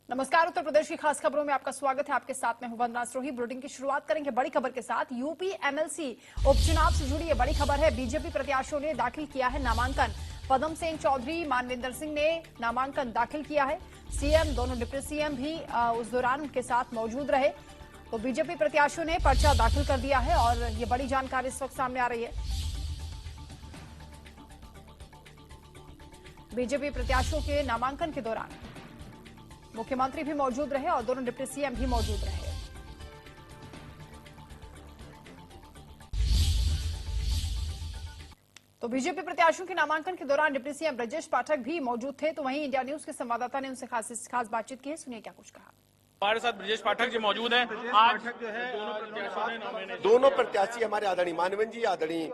नमस्कार। उत्तर प्रदेश की खास खबरों में आपका स्वागत है। आपके साथ में हूं वंदना सरोही। बुलेटिन की शुरुआत करेंगे बड़ी खबर के साथ। यूपी एमएलसी उपचुनाव से जुड़ी ये बड़ी खबर है। बीजेपी प्रत्याशियों ने दाखिल किया है नामांकन। पदम सेन चौधरी, मानविंदर सिंह ने नामांकन दाखिल किया है। सीएम, दोनों डिप्टी सीएम भी उस दौरान उनके साथ मौजूद रहे। तो बीजेपी प्रत्याशियों ने पर्चा दाखिल कर दिया है और ये बड़ी जानकारी इस वक्त सामने आ रही है। बीजेपी प्रत्याशियों के नामांकन के दौरान मुख्यमंत्री भी मौजूद रहे और दोनों डिप्टी सीएम भी मौजूद रहे। तो बीजेपी प्रत्याशियों के नामांकन के दौरान डिप्टी सीएम ब्रजेश पाठक भी मौजूद थे। तो वहीं इंडिया न्यूज के संवाददाता ने उनसे खास बातचीत की है। सुनिए क्या कुछ कहा। हमारे साथ ब्रजेश पाठक जी मौजूद हैं। आज जो है दोनों प्रत्याशी हमारे आदरणीय मानवेंद्र जी, आदरणीय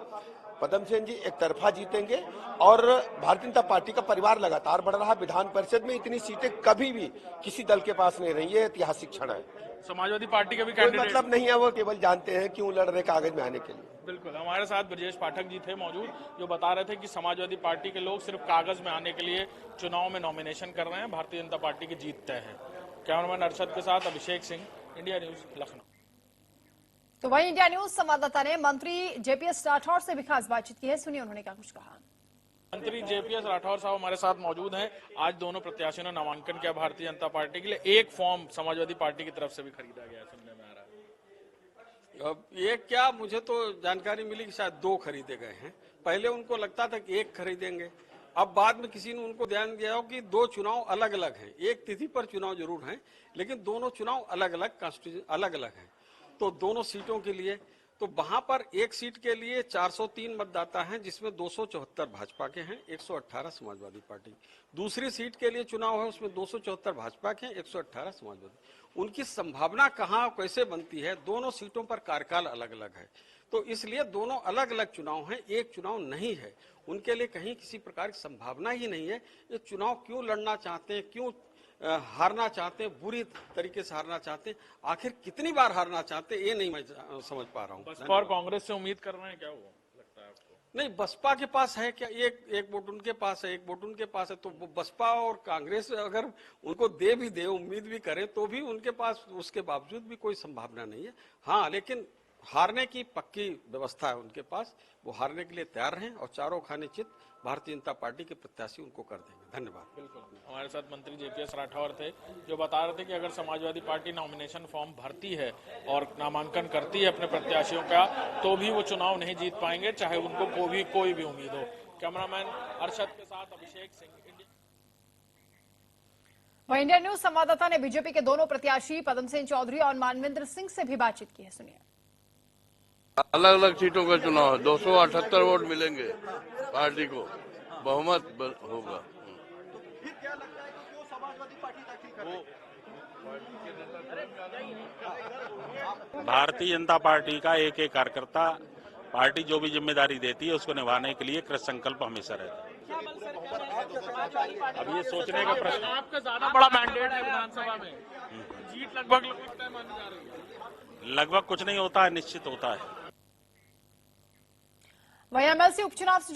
पदम सेन जी एक तरफा जीतेंगे और भारतीय जनता पार्टी का परिवार लगातार बढ़ रहा है। विधान परिषद में इतनी सीटें कभी भी किसी दल के पास नहीं रही है। ऐतिहासिक क्षण है। समाजवादी पार्टी के भी कोई कैंडिडेट मतलब नहीं है, वो केवल जानते हैं क्यों लड़ रहे कागज में आने के लिए। बिल्कुल हमारे साथ ब्रजेश पाठक जी थे मौजूद, जो बता रहे थे कि समाजवादी पार्टी के लोग सिर्फ कागज में आने के लिए चुनाव में नॉमिनेशन कर रहे हैं। भारतीय जनता पार्टी की जीत तय है। कैमरामैन अरशद के साथ अभिषेक सिंह, इंडिया न्यूज, लखनऊ। तो वहीं इंडिया न्यूज संवाददाता ने मंत्री जेपीएस राठौर से भी खास बातचीत की है। सुनिए उन्होंने क्या कुछ कहा। मंत्री जेपीएस राठौर साहब हमारे साथ मौजूद हैं। आज दोनों प्रत्याशियों ने नामांकन किया भारतीय जनता पार्टी के लिए। एक फॉर्म समाजवादी पार्टी की तरफ से भी खरीदा गया, सुनने में आ रहा है। अब ये क्या, मुझे तो जानकारी मिली कि शायद 2 खरीदे गए हैं। पहले उनको लगता था कि 1 खरीदेंगे। अब बाद में किसी ने उनको ध्यान दिया हो कि 2 चुनाव अलग अलग हैं। एक तिथि पर चुनाव जरूर हैं, लेकिन दोनों चुनाव अलग अलग कॉन्स्टिट्यूशन अलग अलग हैं। तो दोनों सीटों के लिए, तो वहां पर एक सीट के लिए 403 मतदाता हैं, जिसमें 274 भाजपा के हैं, 118 समाजवादी पार्टी। दूसरी सीट के लिए चुनाव है, उसमें 274 भाजपा के हैं, 118 समाजवादी। उनकी संभावना कहां कैसे बनती है, दोनों सीटों पर कार्यकाल अलग अलग है, तो इसलिए दोनों अलग अलग चुनाव हैं, एक चुनाव नहीं है। उनके लिए कहीं किसी प्रकार की संभावना ही नहीं है। ये चुनाव क्यों लड़ना चाहते हैं, क्यों हारना चाहते हैं, बुरी तरीके से हारना चाहते हैं, आखिर कितनी बार हारना चाहते हैं, ये नहीं मैं समझ पा रहा हूँ। बसपा और कांग्रेस से उम्मीद कर रहे हैं क्या वो लगता है आपको? नहीं, बसपा के पास है क्या? एक वोट उनके पास है, एक वोट उनके पास है। तो बसपा और कांग्रेस अगर उनको दे भी दे, उम्मीद भी करे, तो भी उनके पास उसके बावजूद भी कोई संभावना नहीं है। हाँ, लेकिन हारने की पक्की व्यवस्था है उनके पास। वो हारने के लिए तैयार हैं और चारों खाने चित भारतीय जनता पार्टी के प्रत्याशी उनको कर देंगे। धन्यवाद। बिल्कुल हमारे साथ मंत्री जेपीएस राठौर थे, जो बता रहे थे कि अगर समाजवादी पार्टी नॉमिनेशन फॉर्म भरती है और नामांकन करती है अपने प्रत्याशियों का, तो भी वो चुनाव नहीं जीत पाएंगे, चाहे उनको कोई भी उम्मीद हो। कैमरामैन अरशद के साथ अभिषेक सिंह, वहीं इंडिया न्यूज संवाददाता ने बीजेपी के दोनों प्रत्याशी पदम सेन चौधरी और मानविंदर सिंह से भी बातचीत की है। सुनिए। अलग अलग सीटों का चुनाव है। 278 वोट मिलेंगे पार्टी को, बहुमत होगा। भारतीय जनता पार्टी का एक एक कार्यकर्ता पार्टी जो भी जिम्मेदारी देती है उसको निभाने के लिए कृत संकल्प हमेशा रहता है। अब ये सोचने का प्रश्न, आपका ज्यादा बड़ा मैंडेट है विधानसभा में, जीत लगभग तय मानी जा रही है। लगभग कुछ नहीं होता है, निश्चित होता है। वहीं एमएलसी उपचुनाव से